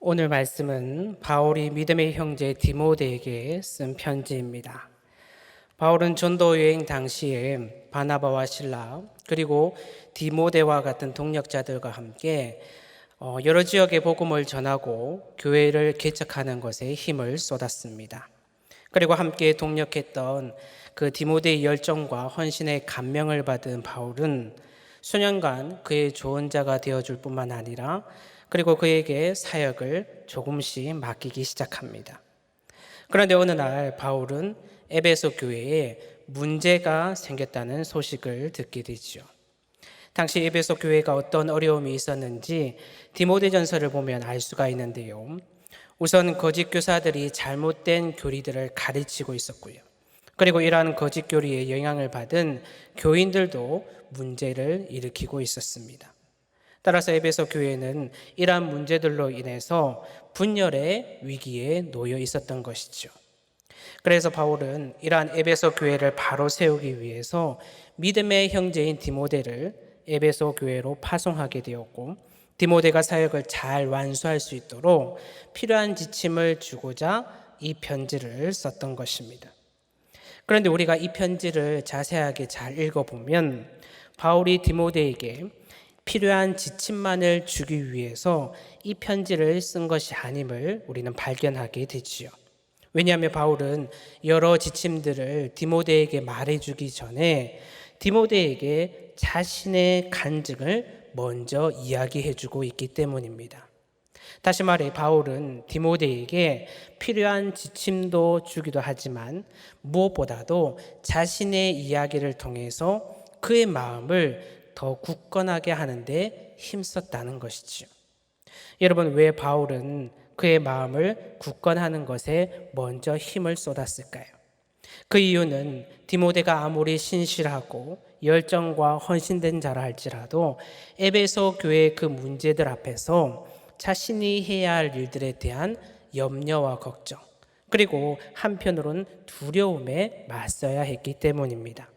오늘 말씀은 바울이 믿음의 형제 디모데에게 쓴 편지입니다. 바울은 전도 여행 당시에 바나바와 실라 그리고 디모데와 같은 동역자들과 함께 여러 지역의 복음을 전하고 교회를 개척하는 것에 힘을 쏟았습니다. 그리고 함께 동역했던 그 디모데의 열정과 헌신의 감명을 받은 바울은 수년간 그의 조언자가 되어줄 뿐만 아니라 그리고 그에게 사역을 조금씩 맡기기 시작합니다. 그런데 어느 날 바울은 에베소 교회에 문제가 생겼다는 소식을 듣게 되죠. 당시 에베소 교회가 어떤 어려움이 있었는지 디모데전서를 보면 알 수가 있는데요. 우선 거짓 교사들이 잘못된 교리들을 가르치고 있었고요. 그리고 이러한 거짓 교리에 영향을 받은 교인들도 문제를 일으키고 있었습니다. 따라서 에베소 교회는 이러한 문제들로 인해서 분열의 위기에 놓여 있었던 것이죠. 그래서 바울은 이러한 에베소 교회를 바로 세우기 위해서 믿음의 형제인 디모데를 에베소 교회로 파송하게 되었고, 디모데가 사역을 잘 완수할 수 있도록 필요한 지침을 주고자 이 편지를 썼던 것입니다. 그런데 우리가 이 편지를 자세하게 잘 읽어보면 바울이 디모데에게 필요한 지침만을 주기 위해서 이 편지를 쓴 것이 아님을 우리는 발견하게 되지요. 왜냐하면 바울은 여러 지침들을 디모데에게 말해주기 전에 디모데에게 자신의 간증을 먼저 이야기해주고 있기 때문입니다. 다시 말해 바울은 디모데에게 필요한 지침도 주기도 하지만 무엇보다도 자신의 이야기를 통해서 그의 마음을 더 굳건하게 하는데 힘썼다는 것이죠. 여러분, 왜 바울은 그의 마음을 굳건하는 것에 먼저 힘을 쏟았을까요? 그 이유는 디모데가 아무리 신실하고 열정과 헌신된 자라 할지라도 에베소 교회의 그 문제들 앞에서 자신이 해야 할 일들에 대한 염려와 걱정, 그리고 한편으로는 두려움에 맞서야 했기 때문입니다.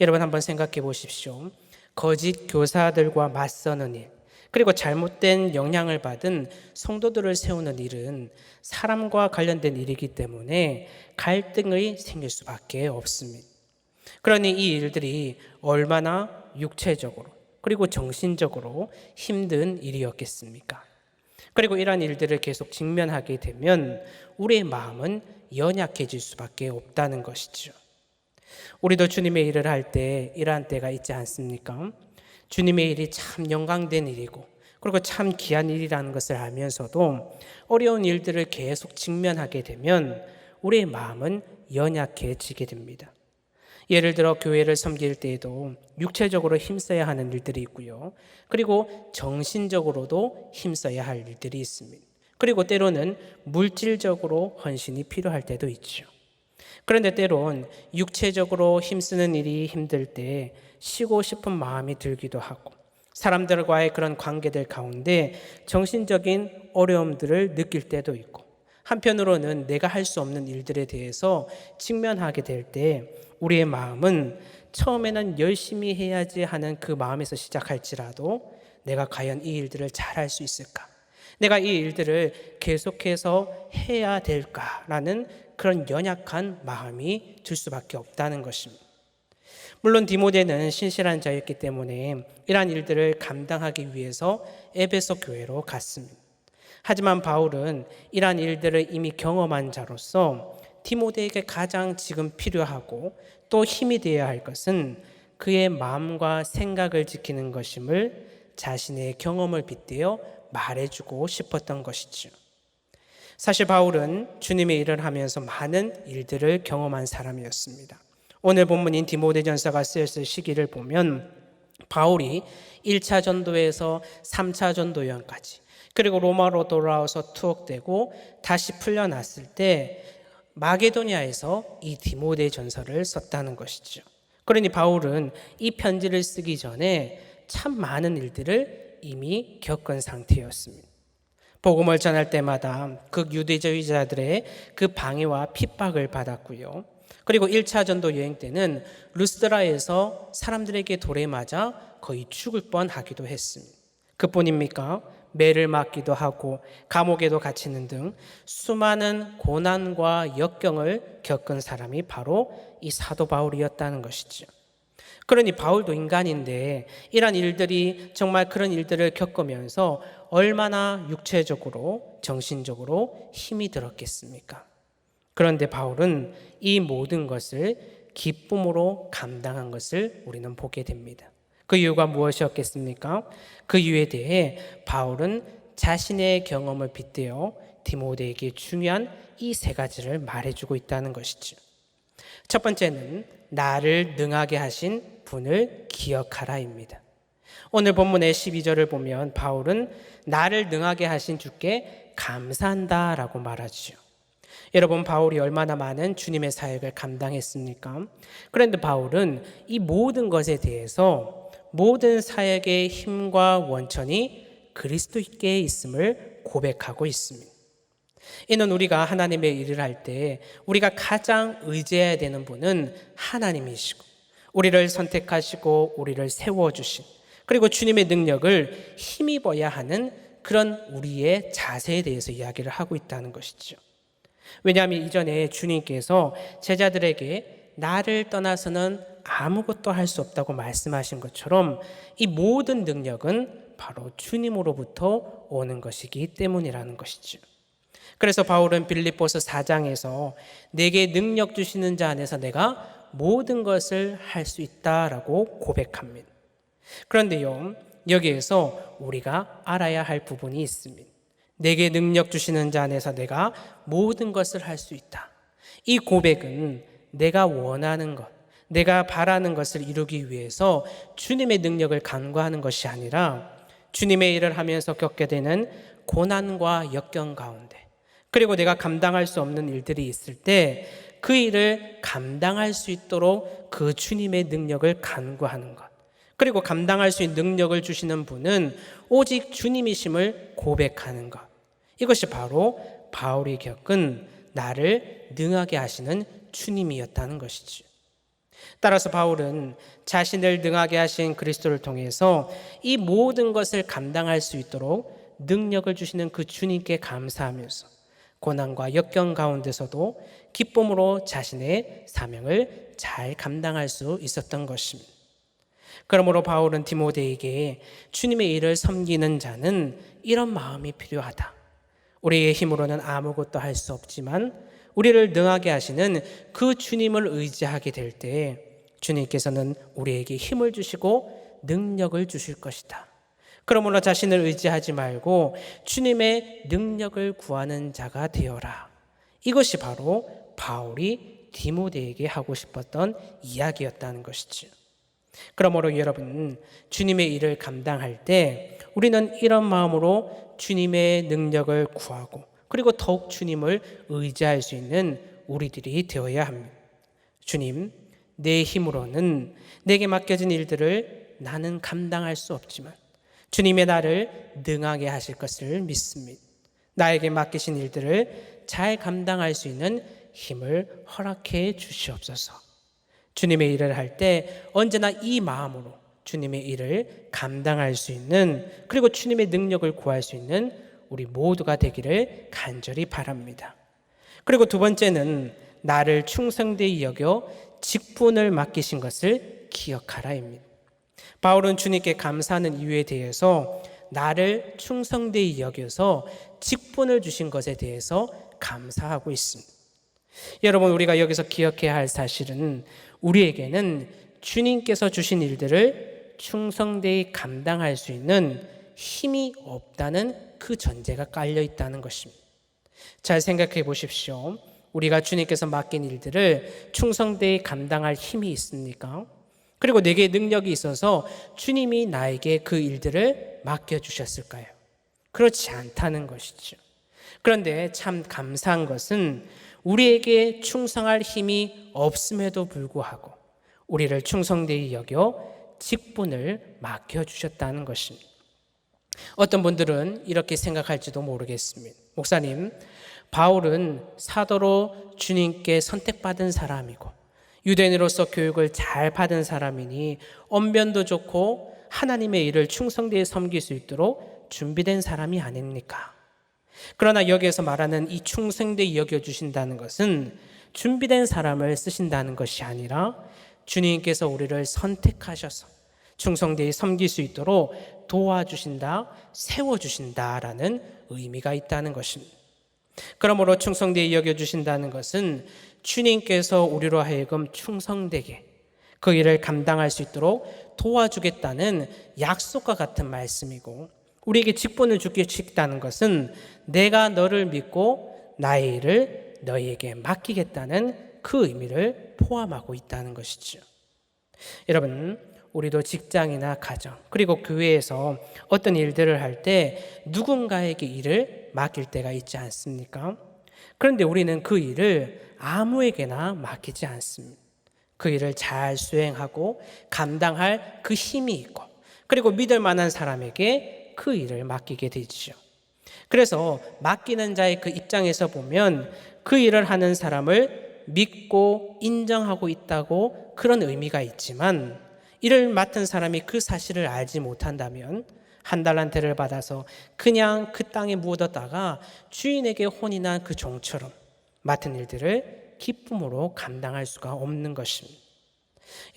여러분, 한번 생각해 보십시오. 거짓 교사들과 맞서는 일, 그리고 잘못된 영향을 받은 성도들을 세우는 일은 사람과 관련된 일이기 때문에 갈등이 생길 수밖에 없습니다. 그러니 이 일들이 얼마나 육체적으로 그리고 정신적으로 힘든 일이었겠습니까? 그리고 이러한 일들을 계속 직면하게 되면 우리의 마음은 연약해질 수밖에 없다는 것이죠. 우리도 주님의 일을 할 때 이러한 때가 있지 않습니까? 주님의 일이 참 영광된 일이고 그리고 참 귀한 일이라는 것을 알면서도 어려운 일들을 계속 직면하게 되면 우리의 마음은 연약해지게 됩니다. 예를 들어 교회를 섬길 때에도 육체적으로 힘써야 하는 일들이 있고요. 그리고 정신적으로도 힘써야 할 일들이 있습니다. 그리고 때로는 물질적으로 헌신이 필요할 때도 있죠. 그런데 때론 육체적으로 힘쓰는 일이 힘들 때 쉬고 싶은 마음이 들기도 하고 사람들과의 그런 관계들 가운데 정신적인 어려움들을 느낄 때도 있고 한편으로는 내가 할 수 없는 일들에 대해서 직면하게 될 때 우리의 마음은 처음에는 열심히 해야지 하는 그 마음에서 시작할지라도 내가 과연 이 일들을 잘 할 수 있을까? 내가 이 일들을 계속해서 해야 될까라는 그런 연약한 마음이 들 수밖에 없다는 것입니다. 물론 디모데는 신실한 자였기 때문에 이러한 일들을 감당하기 위해서 에베소 교회로 갔습니다. 하지만 바울은 이러한 일들을 이미 경험한 자로서 디모데에게 가장 지금 필요하고 또 힘이 되어야 할 것은 그의 마음과 생각을 지키는 것임을 자신의 경험을 빗대어 말해주고 싶었던 것이죠. 사실 바울은 주님의 일을 하면서 많은 일들을 경험한 사람이었습니다. 오늘 본문인 디모데전서가 쓰였을 시기를 보면 바울이 1차 전도에서 3차 전도 여행까지 그리고 로마로 돌아와서 투옥되고 다시 풀려났을 때 마게도니아에서 이 디모데전서를 썼다는 것이죠. 그러니 바울은 이 편지를 쓰기 전에 참 많은 일들을 이미 겪은 상태였습니다. 복음을 전할 때마다 극유대주의자들의 그 방해와 핍박을 받았고요. 그리고 1차 전도 여행 때는 루스드라에서 사람들에게 돌에 맞아 거의 죽을 뻔하기도 했습니다. 그뿐입니까? 매를 맞기도 하고 감옥에도 갇히는 등 수많은 고난과 역경을 겪은 사람이 바로 이 사도 바울이었다는 것이죠. 그러니 바울도 인간인데 이런 일들이 정말 그런 일들을 겪으면서 얼마나 육체적으로 정신적으로 힘이 들었겠습니까? 그런데 바울은 이 모든 것을 기쁨으로 감당한 것을 우리는 보게 됩니다. 그 이유가 무엇이었겠습니까? 그 이유에 대해 바울은 자신의 경험을 빗대어 디모데에게 중요한 이 세 가지를 말해주고 있다는 것이죠. 첫 번째는 나를 능하게 하신 분을 기억하라입니다. 오늘 본문의 12절을 보면 바울은 나를 능하게 하신 주께 감사한다라고 말하죠. 여러분, 바울이 얼마나 많은 주님의 사역을 감당했습니까? 그런데 바울은 이 모든 것에 대해서 모든 사역의 힘과 원천이 그리스도께 있음을 고백하고 있습니다. 이는 우리가 하나님의 일을 할 때 우리가 가장 의지해야 되는 분은 하나님이시고 우리를 선택하시고 우리를 세워주신, 그리고 주님의 능력을 힘입어야 하는 그런 우리의 자세에 대해서 이야기를 하고 있다는 것이죠. 왜냐하면 이전에 주님께서 제자들에게 나를 떠나서는 아무것도 할 수 없다고 말씀하신 것처럼 이 모든 능력은 바로 주님으로부터 오는 것이기 때문이라는 것이죠. 그래서 바울은 빌립보서 4장에서 내게 능력 주시는 자 안에서 내가 모든 것을 할 수 있다라고 고백합니다. 그런데요, 여기에서 우리가 알아야 할 부분이 있습니다. 내게 능력 주시는 자 안에서 내가 모든 것을 할 수 있다. 이 고백은 내가 원하는 것, 내가 바라는 것을 이루기 위해서 주님의 능력을 간구하는 것이 아니라 주님의 일을 하면서 겪게 되는 고난과 역경 가운데, 그리고 내가 감당할 수 없는 일들이 있을 때 그 일을 감당할 수 있도록 그 주님의 능력을 간구하는 것, 그리고 감당할 수 있는 능력을 주시는 분은 오직 주님이심을 고백하는 것, 이것이 바로 바울이 겪은 나를 능하게 하시는 주님이었다는 것이죠. 따라서 바울은 자신을 능하게 하신 그리스도를 통해서 이 모든 것을 감당할 수 있도록 능력을 주시는 그 주님께 감사하면서 고난과 역경 가운데서도 기쁨으로 자신의 사명을 잘 감당할 수 있었던 것입니다. 그러므로 바울은 디모데에게 주님의 일을 섬기는 자는 이런 마음이 필요하다. 우리의 힘으로는 아무것도 할 수 없지만 우리를 능하게 하시는 그 주님을 의지하게 될 때 주님께서는 우리에게 힘을 주시고 능력을 주실 것이다. 그러므로 자신을 의지하지 말고 주님의 능력을 구하는 자가 되어라. 이것이 바로 바울이 디모데에게 하고 싶었던 이야기였다는 것이죠. 그러므로 여러분, 주님의 일을 감당할 때 우리는 이런 마음으로 주님의 능력을 구하고 그리고 더욱 주님을 의지할 수 있는 우리들이 되어야 합니다. 주님, 내 힘으로는 내게 맡겨진 일들을 나는 감당할 수 없지만 주님의 나를 능하게 하실 것을 믿습니다. 나에게 맡기신 일들을 잘 감당할 수 있는 힘을 허락해 주시옵소서. 주님의 일을 할 때 언제나 이 마음으로 주님의 일을 감당할 수 있는, 그리고 주님의 능력을 구할 수 있는 우리 모두가 되기를 간절히 바랍니다. 그리고 두 번째는 나를 충성되이 여겨 직분을 맡기신 것을 기억하라입니다. 바울은 주님께 감사하는 이유에 대해서 나를 충성되이 여겨서 직분을 주신 것에 대해서 감사하고 있습니다. 여러분, 우리가 여기서 기억해야 할 사실은 우리에게는 주님께서 주신 일들을 충성되이 감당할 수 있는 힘이 없다는 그 전제가 깔려 있다는 것입니다. 잘 생각해 보십시오. 우리가 주님께서 맡긴 일들을 충성되이 감당할 힘이 있습니까? 그리고 내게 능력이 있어서 주님이 나에게 그 일들을 맡겨주셨을까요? 그렇지 않다는 것이죠. 그런데 참 감사한 것은 우리에게 충성할 힘이 없음에도 불구하고 우리를 충성되이 여겨 직분을 맡겨주셨다는 것입니다. 어떤 분들은 이렇게 생각할지도 모르겠습니다. 목사님, 바울은 사도로 주님께 선택받은 사람이고 유대인으로서 교육을 잘 받은 사람이니 언변도 좋고 하나님의 일을 충성되이 섬길 수 있도록 준비된 사람이 아닙니까? 그러나 여기에서 말하는 이 충성되이 여겨주신다는 것은 준비된 사람을 쓰신다는 것이 아니라 주님께서 우리를 선택하셔서 충성되이 섬길 수 있도록 도와주신다, 세워주신다라는 의미가 있다는 것입니다. 그러므로 충성되이 여겨주신다는 것은 주님께서 우리로 하여금 충성되게 그 일을 감당할 수 있도록 도와주겠다는 약속과 같은 말씀이고, 우리에게 직분을 주겠다는 것은 내가 너를 믿고 나의 일을 너희에게 맡기겠다는 그 의미를 포함하고 있다는 것이죠. 여러분, 우리도 직장이나 가정 그리고 교회에서 어떤 일들을 할 때 누군가에게 일을 맡길 때가 있지 않습니까? 그런데 우리는 그 일을 아무에게나 맡기지 않습니다. 그 일을 잘 수행하고 감당할 그 힘이 있고, 그리고 믿을 만한 사람에게 그 일을 맡기게 되죠. 그래서 맡기는 자의 그 입장에서 보면 그 일을 하는 사람을 믿고 인정하고 있다고 그런 의미가 있지만, 일을 맡은 사람이 그 사실을 알지 못한다면 한 달란트를 받아서 그냥 그 땅에 묻었다가 주인에게 혼이 난 그 종처럼 맡은 일들을 기쁨으로 감당할 수가 없는 것입니다.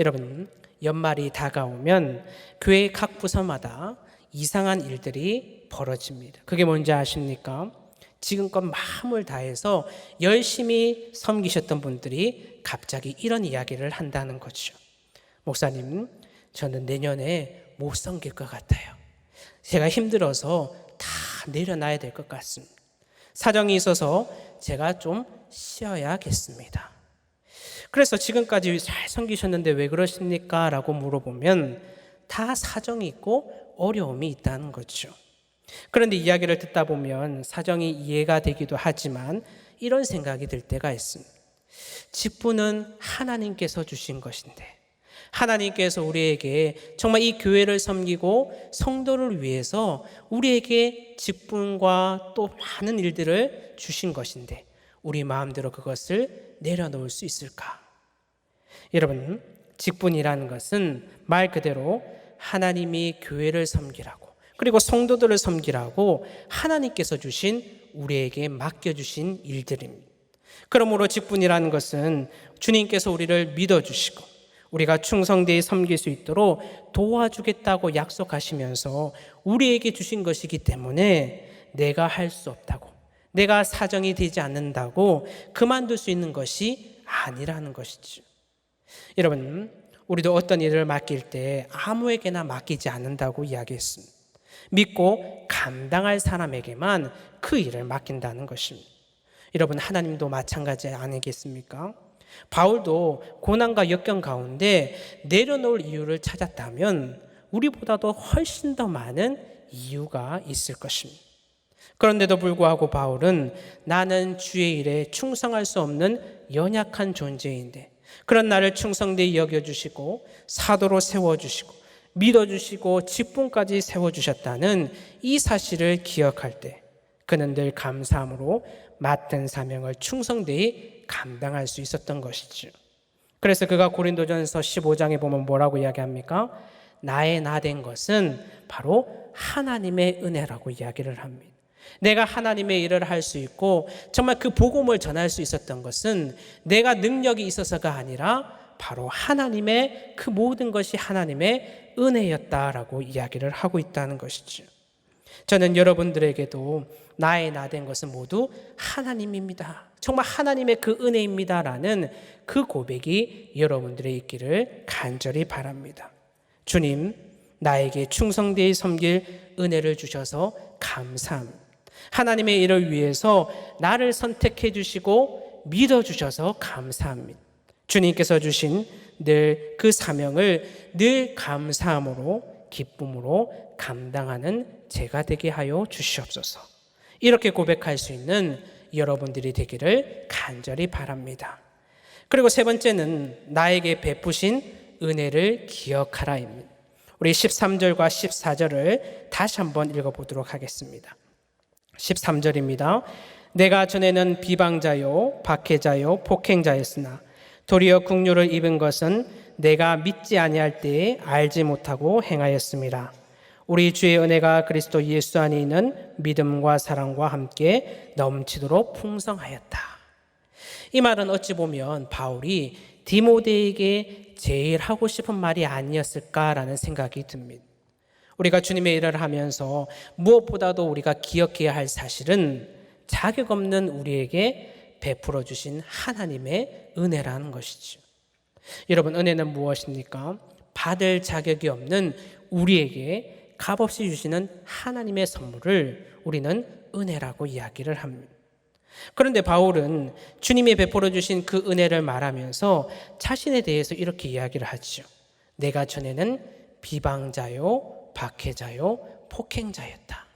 여러분, 연말이 다가오면 교회 각 부서마다 이상한 일들이 벌어집니다. 그게 뭔지 아십니까? 지금껏 마음을 다해서 열심히 섬기셨던 분들이 갑자기 이런 이야기를 한다는 거죠. 목사님, 저는 내년에 못 섬길 것 같아요. 제가 힘들어서 다 내려놔야 될 것 같습니다. 사정이 있어서 제가 좀 쉬어야겠습니다. 그래서 지금까지 잘 섬기셨는데 왜 그러십니까? 라고 물어보면 다 사정이 있고 어려움이 있다는 거죠. 그런데 이야기를 듣다 보면 사정이 이해가 되기도 하지만 이런 생각이 들 때가 있습니다. 직분은 하나님께서 주신 것인데, 하나님께서 우리에게 정말 이 교회를 섬기고 성도를 위해서 우리에게 직분과 또 많은 일들을 주신 것인데 우리 마음대로 그것을 내려놓을 수 있을까? 여러분, 직분이라는 것은 말 그대로 하나님이 교회를 섬기라고, 그리고 성도들을 섬기라고 하나님께서 주신, 우리에게 맡겨주신 일들입니다. 그러므로 직분이라는 것은 주님께서 우리를 믿어주시고 우리가 충성되이 섬길 수 있도록 도와주겠다고 약속하시면서 우리에게 주신 것이기 때문에 내가 할 수 없다고, 내가 사정이 되지 않는다고 그만둘 수 있는 것이 아니라는 것이죠. 여러분, 우리도 어떤 일을 맡길 때 아무에게나 맡기지 않는다고 이야기했습니다. 믿고 감당할 사람에게만 그 일을 맡긴다는 것입니다. 여러분, 하나님도 마찬가지 아니겠습니까? 바울도 고난과 역경 가운데 내려놓을 이유를 찾았다면 우리보다도 훨씬 더 많은 이유가 있을 것입니다. 그런데도 불구하고 바울은 나는 주의 일에 충성할 수 없는 연약한 존재인데 그런 나를 충성되이 여겨주시고 사도로 세워주시고 믿어주시고 직분까지 세워주셨다는 이 사실을 기억할 때 그는 늘 감사함으로 맡은 사명을 충성되이 감당할 수 있었던 것이죠. 그래서 그가 고린도전서 15장에 보면 뭐라고 이야기합니까? 나의 나 된 것은 바로 하나님의 은혜라고 이야기를 합니다. 내가 하나님의 일을 할 수 있고 정말 그 복음을 전할 수 있었던 것은 내가 능력이 있어서가 아니라 바로 하나님의 그 모든 것이 하나님의 은혜였다라고 이야기를 하고 있다는 것이죠. 저는 여러분들에게도 나의 나 된 것은 모두 하나님입니다. 정말 하나님의 그 은혜입니다라는 그 고백이 여러분들의 있기를 간절히 바랍니다. 주님, 나에게 충성되이 섬길 은혜를 주셔서 감사합니다. 하나님의 일을 위해서 나를 선택해 주시고 믿어 주셔서 감사합니다. 주님께서 주신 늘 그 사명을 늘 감사함으로 기쁨으로 감당하는 제가 되게 하여 주시옵소서. 이렇게 고백할 수 있는 여러분들이 되기를 간절히 바랍니다. 그리고 세 번째는 나에게 베푸신 은혜를 기억하라입니다. 우리 13절과 14절을 다시 한번 읽어보도록 하겠습니다. 13절입니다. 내가 전에는 비방자요 박해자요 폭행자였으나 도리어 긍휼을 입은 것은 내가 믿지 아니할 때에 알지 못하고 행하였음이라. 우리 주의 은혜가 그리스도 예수 안에 있는 믿음과 사랑과 함께 넘치도록 풍성하였다. 이 말은 어찌 보면 바울이 디모데에게 제일 하고 싶은 말이 아니었을까라는 생각이 듭니다. 우리가 주님의 일을 하면서 무엇보다도 우리가 기억해야 할 사실은 자격 없는 우리에게 베풀어 주신 하나님의 은혜라는 것이죠. 여러분, 은혜는 무엇입니까? 받을 자격이 없는 우리에게 값없이 주시는 하나님의 선물을 우리는 은혜라고 이야기를 합니다. 그런데 바울은 주님이 베풀어 주신 그 은혜를 말하면서 자신에 대해서 이렇게 이야기를 하죠. 내가 전에는 비방자요, 박해자요, 폭행자였다.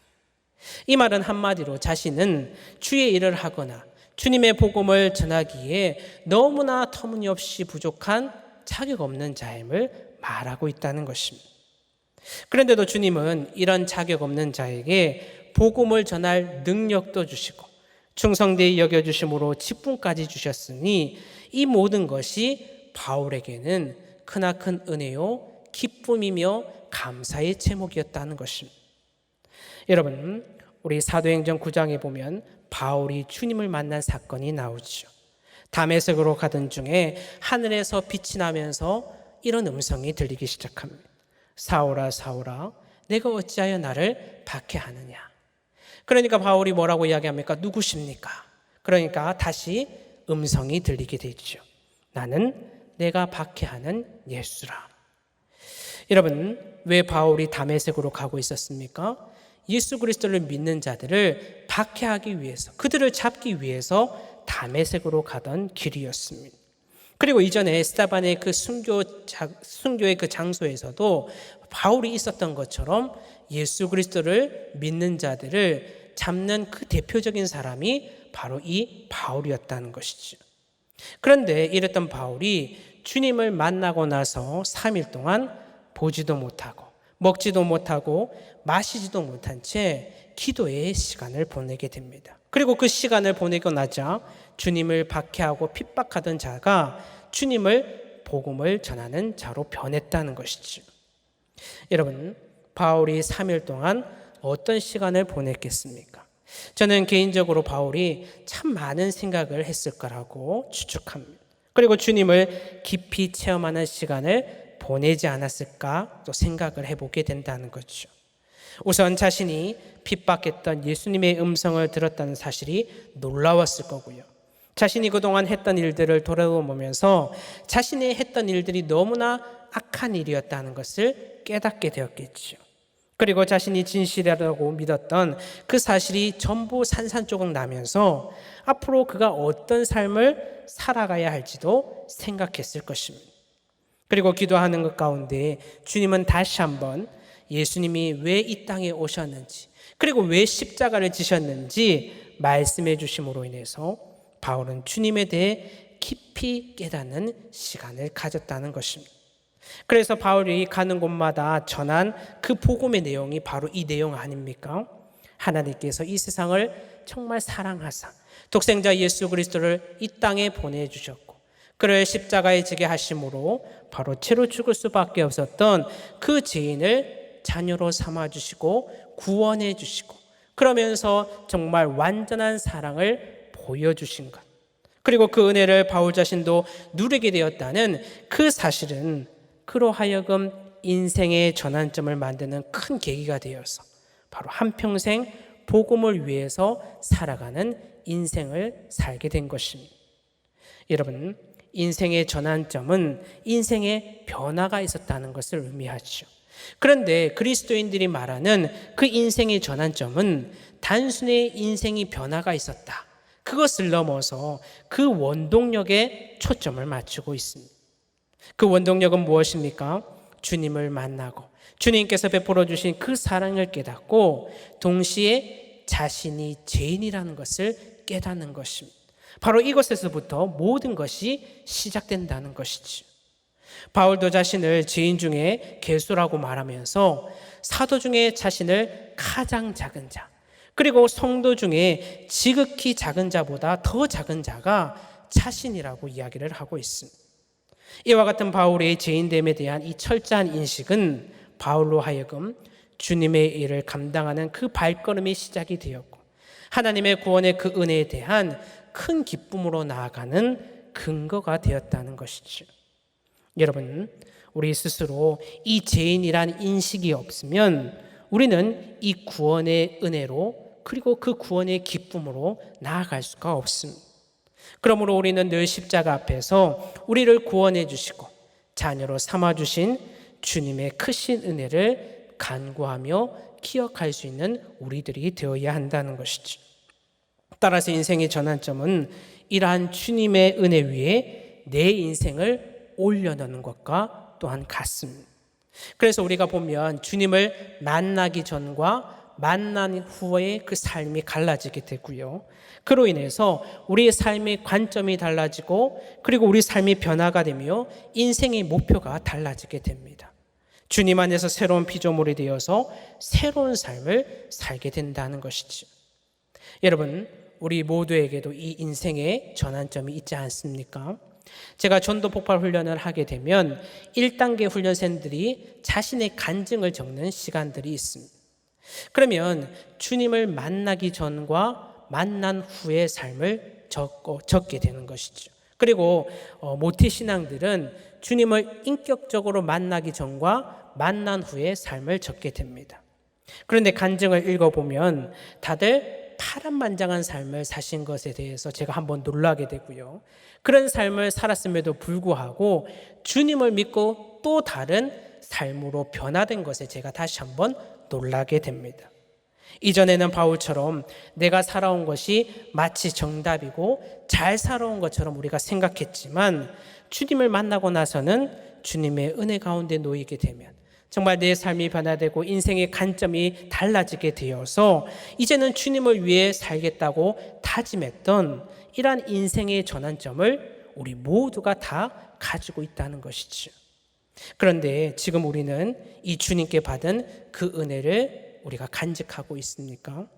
이 말은 한마디로 자신은 주의 일을 하거나 주님의 복음을 전하기에 너무나 터무니없이 부족한 자격 없는 자임을 말하고 있다는 것입니다. 그런데도 주님은 이런 자격 없는 자에게 복음을 전할 능력도 주시고 충성되이 여겨주심으로 직분까지 주셨으니 이 모든 것이 바울에게는 크나큰 은혜요 기쁨이며 감사의 제목이었다는 것입니다. 여러분, 우리 사도행전 9장에 보면 바울이 주님을 만난 사건이 나오죠. 다메섹으로 가던 중에 하늘에서 빛이 나면서 이런 음성이 들리기 시작합니다. 사울아 사울아 내가 어찌하여 나를 박해하느냐. 그러니까 바울이 뭐라고 이야기합니까? 누구십니까? 그러니까 다시 음성이 들리게 되죠. 나는 내가 박해하는 예수라. 여러분, 왜 바울이 다메섹으로 가고 있었습니까? 예수 그리스도를 믿는 자들을 박해하기 위해서, 그들을 잡기 위해서 다메섹으로 가던 길이었습니다. 그리고 이전에 스데반의 그 순교의 그 장소에서도 바울이 있었던 것처럼 예수 그리스도를 믿는 자들을 잡는 그 대표적인 사람이 바로 이 바울이었다는 것이죠. 그런데 이랬던 바울이 주님을 만나고 나서 3일 동안 보지도 못하고 먹지도 못하고 마시지도 못한 채 기도의 시간을 보내게 됩니다. 그리고 그 시간을 보내고 나자 주님을 박해하고 핍박하던 자가 주님을 복음을 전하는 자로 변했다는 것이죠. 여러분, 바울이 3일 동안 어떤 시간을 보냈겠습니까? 저는 개인적으로 바울이 참 많은 생각을 했을 거라고 추측합니다. 그리고 주님을 깊이 체험하는 시간을 보내지 않았을까 또 생각을 해보게 된다는 거죠. 우선 자신이 핍박했던 예수님의 음성을 들었다는 사실이 놀라웠을 거고요. 자신이 그동안 했던 일들을 돌아보면서 자신이 했던 일들이 너무나 악한 일이었다는 것을 깨닫게 되었겠죠. 그리고 자신이 진실이라고 믿었던 그 사실이 전부 산산조각 나면서 앞으로 그가 어떤 삶을 살아가야 할지도 생각했을 것입니다. 그리고 기도하는 것 가운데 주님은 다시 한번 예수님이 왜 이 땅에 오셨는지, 그리고 왜 십자가를 지셨는지 말씀해 주심으로 인해서 바울은 주님에 대해 깊이 깨닫는 시간을 가졌다는 것입니다. 그래서 바울이 가는 곳마다 전한 그 복음의 내용이 바로 이 내용 아닙니까? 하나님께서 이 세상을 정말 사랑하사 독생자 예수 그리스도를 이 땅에 보내주셨고 그를 십자가에 지게 하심으로 바로 채로 죽을 수밖에 없었던 그 죄인을 자녀로 삼아주시고 구원해 주시고 그러면서 정말 완전한 사랑을 보여주신 것, 그리고 그 은혜를 바울 자신도 누리게 되었다는 그 사실은 그로 하여금 인생의 전환점을 만드는 큰 계기가 되어서 바로 한평생 복음을 위해서 살아가는 인생을 살게 된 것입니다. 여러분, 인생의 전환점은 인생의 변화가 있었다는 것을 의미하죠. 그런데 그리스도인들이 말하는 그 인생의 전환점은 단순히 인생이 변화가 있었다, 그것을 넘어서 그 원동력에 초점을 맞추고 있습니다. 그 원동력은 무엇입니까? 주님을 만나고 주님께서 베풀어 주신 그 사랑을 깨닫고 동시에 자신이 죄인이라는 것을 깨닫는 것입니다. 바로 이것에서부터 모든 것이 시작된다는 것이죠. 바울도 자신을 죄인 중에 괴수라고 말하면서 사도 중에 자신을 가장 작은 자, 그리고 성도 중에 지극히 작은 자보다 더 작은 자가 자신이라고 이야기를 하고 있습니다. 이와 같은 바울의 죄인됨에 대한 이 철저한 인식은 바울로 하여금 주님의 일을 감당하는 그 발걸음이 시작이 되었고 하나님의 구원의 그 은혜에 대한 큰 기쁨으로 나아가는 근거가 되었다는 것이죠. 여러분, 우리 스스로 이 죄인이란 인식이 없으면 우리는 이 구원의 은혜로 그리고 그 구원의 기쁨으로 나아갈 수가 없습니다. 그러므로 우리는 늘 십자가 앞에서 우리를 구원해 주시고 자녀로 삼아 주신 주님의 크신 은혜를 간구하며 기억할 수 있는 우리들이 되어야 한다는 것이죠. 따라서 인생의 전환점은 이러한 주님의 은혜 위에 내 인생을 올려놓는 것과 또한 같습니다. 그래서 우리가 보면 주님을 만나기 전과 만난 후의 그 삶이 갈라지게 되고요. 그로 인해서 우리의 삶의 관점이 달라지고 그리고 우리 삶이 변화가 되며 인생의 목표가 달라지게 됩니다. 주님 안에서 새로운 피조물이 되어서 새로운 삶을 살게 된다는 것이죠. 여러분, 우리 모두에게도 이 인생의 전환점이 있지 않습니까? 제가 전도 폭발 훈련을 하게 되면 1단계 훈련생들이 자신의 간증을 적는 시간들이 있습니다. 그러면 주님을 만나기 전과 만난 후의 삶을 적게 되는 것이죠. 그리고 모태신앙들은 주님을 인격적으로 만나기 전과 만난 후의 삶을 적게 됩니다. 그런데 간증을 읽어보면 다들 파란만장한 삶을 사신 것에 대해서 제가 한번 놀라게 되고요. 그런 삶을 살았음에도 불구하고 주님을 믿고 또 다른 삶으로 변화된 것에 제가 다시 한번 놀라게 됩니다. 이전에는 바울처럼 내가 살아온 것이 마치 정답이고 잘 살아온 것처럼 우리가 생각했지만 주님을 만나고 나서는 주님의 은혜 가운데 놓이게 되면 정말 내 삶이 변화되고 인생의 관점이 달라지게 되어서 이제는 주님을 위해 살겠다고 다짐했던 이러한 인생의 전환점을 우리 모두가 다 가지고 있다는 것이죠. 그런데 지금 우리는 이 주님께 받은 그 은혜를 우리가 간직하고 있습니까?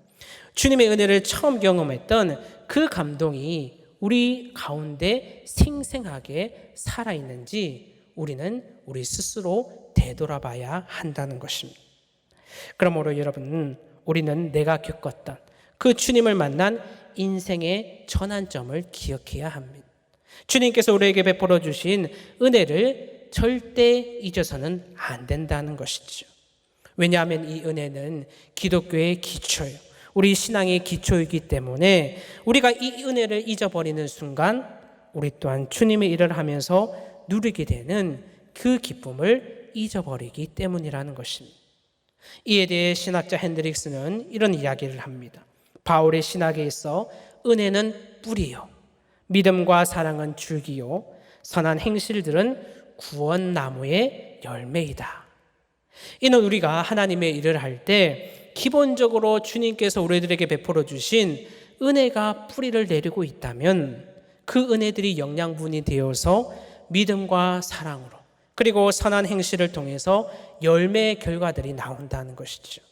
주님의 은혜를 처음 경험했던 그 감동이 우리 가운데 생생하게 살아있는지 우리는 우리 스스로 되돌아봐야 한다는 것입니다. 그러므로 여러분, 우리는 내가 겪었던 그 주님을 만난 인생의 전환점을 기억해야 합니다. 주님께서 우리에게 베풀어 주신 은혜를 절대 잊어서는 안 된다는 것이죠. 왜냐하면 이 은혜는 기독교의 기초예요. 우리 신앙의 기초이기 때문에 우리가 이 은혜를 잊어버리는 순간 우리 또한 주님의 일을 하면서 누리게 되는 그 기쁨을 잊어버리기 때문이라는 것입니다. 이에 대해 신학자 핸드릭스는 이런 이야기를 합니다. 바울의 신학에 있어 은혜는 뿌리요, 믿음과 사랑은 줄기요, 선한 행실들은 구원나무의 열매이다. 이는 우리가 하나님의 일을 할 때 기본적으로 주님께서 우리들에게 베풀어 주신 은혜가 뿌리를 내리고 있다면 그 은혜들이 영양분이 되어서 믿음과 사랑으로 그리고 선한 행실을 통해서 열매의 결과들이 나온다는 것이죠.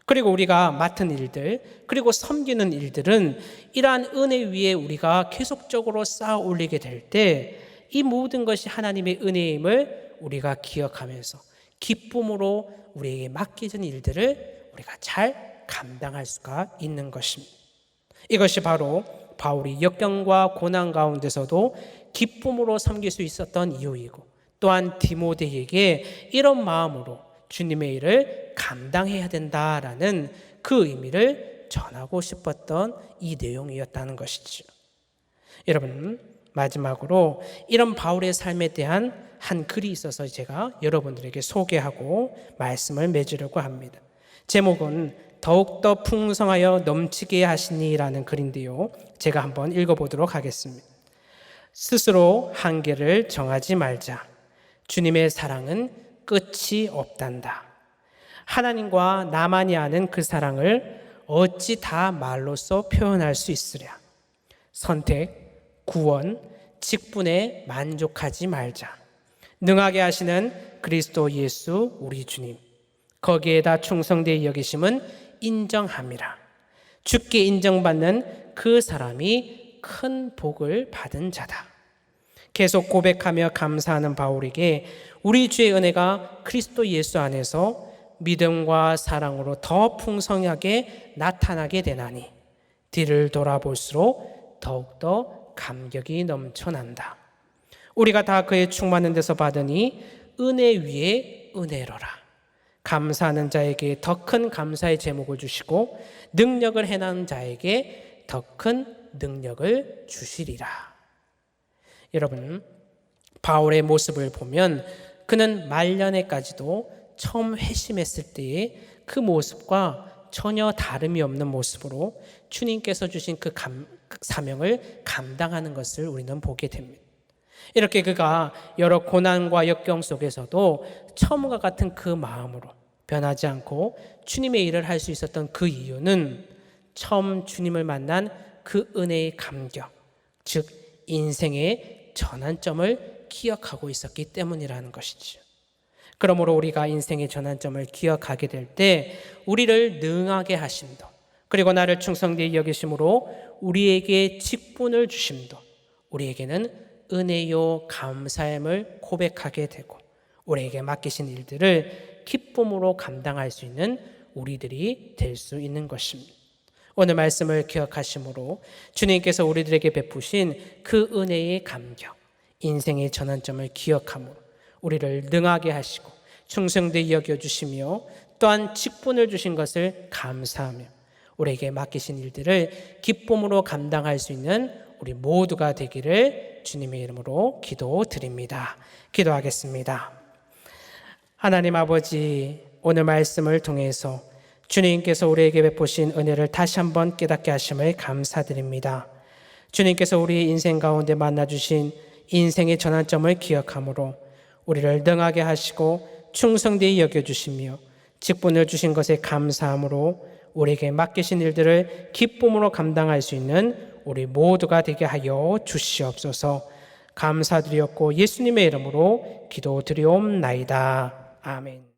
그리고 우리가 맡은 일들 그리고 섬기는 일들은 이러한 은혜 위에 우리가 계속적으로 쌓아 올리게 될 때 이 모든 것이 하나님의 은혜임을 우리가 기억하면서 기쁨으로 우리에게 맡겨진 일들을 우리가 잘 감당할 수가 있는 것입니다. 이것이 바로 바울이 역경과 고난 가운데서도 기쁨으로 섬길 수 있었던 이유이고 또한 디모데에게 이런 마음으로 주님의 일을 감당해야 된다라는 그 의미를 전하고 싶었던 이 내용이었다는 것이죠. 여러분, 마지막으로 이런 바울의 삶에 대한 한 글이 있어서 제가 여러분들에게 소개하고 말씀을 맺으려고 합니다. 제목은 더욱더 풍성하여 넘치게 하시니라는 글인데요. 제가 한번 읽어보도록 하겠습니다. 스스로 한계를 정하지 말자. 주님의 사랑은 끝이 없단다. 하나님과 나만이 아는 그 사랑을 어찌 다 말로써 표현할 수 있으랴. 선택, 구원, 직분에 만족하지 말자. 능하게 하시는 그리스도 예수 우리 주님, 거기에다 충성되이 여기심은 인정함이라. 주께 인정받는 그 사람이 큰 복을 받은 자다. 계속 고백하며 감사하는 바울에게 우리 주의 은혜가 그리스도 예수 안에서 믿음과 사랑으로 더 풍성하게 나타나게 되나니 뒤를 돌아볼수록 더욱더 감격이 넘쳐난다. 우리가 다 그의 충만한 데서 받으니 은혜 위에 은혜로라. 감사하는 자에게 더 큰 감사의 제목을 주시고 능력을 행하는 자에게 더 큰 능력을 주시리라. 여러분, 바울의 모습을 보면 그는 말년에까지도 처음 회심했을 때의 그 모습과 전혀 다름이 없는 모습으로 주님께서 주신 그 사명을 감당하는 것을 우리는 보게 됩니다. 이렇게 그가 여러 고난과 역경 속에서도 처음과 같은 그 마음으로 변하지 않고 주님의 일을 할 수 있었던 그 이유는 처음 주님을 만난 그 은혜의 감격, 즉 인생의 전환점을 기억하고 있었기 때문이라는 것이죠. 그러므로 우리가 인생의 전환점을 기억하게 될 때 우리를 능하게 하심도, 그리고 나를 충성되이 여기심으로 우리에게 직분을 주심도, 우리에게는 은혜요 감사함을 고백하게 되고 우리에게 맡기신 일들을 기쁨으로 감당할 수 있는 우리들이 될 수 있는 것입니다. 오늘 말씀을 기억하심으로 주님께서 우리들에게 베푸신 그 은혜의 감격, 인생의 전환점을 기억함으로 우리를 능하게 하시고 충성되이 여겨주시며 또한 직분을 주신 것을 감사하며 우리에게 맡기신 일들을 기쁨으로 감당할 수 있는 우리 모두가 되기를 주님의 이름으로 기도드립니다. 기도하겠습니다. 하나님 아버지, 오늘 말씀을 통해서 주님께서 우리에게 베푸신 은혜를 다시 한번 깨닫게 하심을 감사드립니다. 주님께서 우리 인생 가운데 만나주신 인생의 전환점을 기억함으로 우리를 능하게 하시고 충성되이 여겨주시며 직분을 주신 것에 감사함으로 우리에게 맡기신 일들을 기쁨으로 감당할 수 있는 우리 모두가 되게 하여 주시옵소서. 감사드렸고 예수님의 이름으로 기도드리옵나이다. 아멘.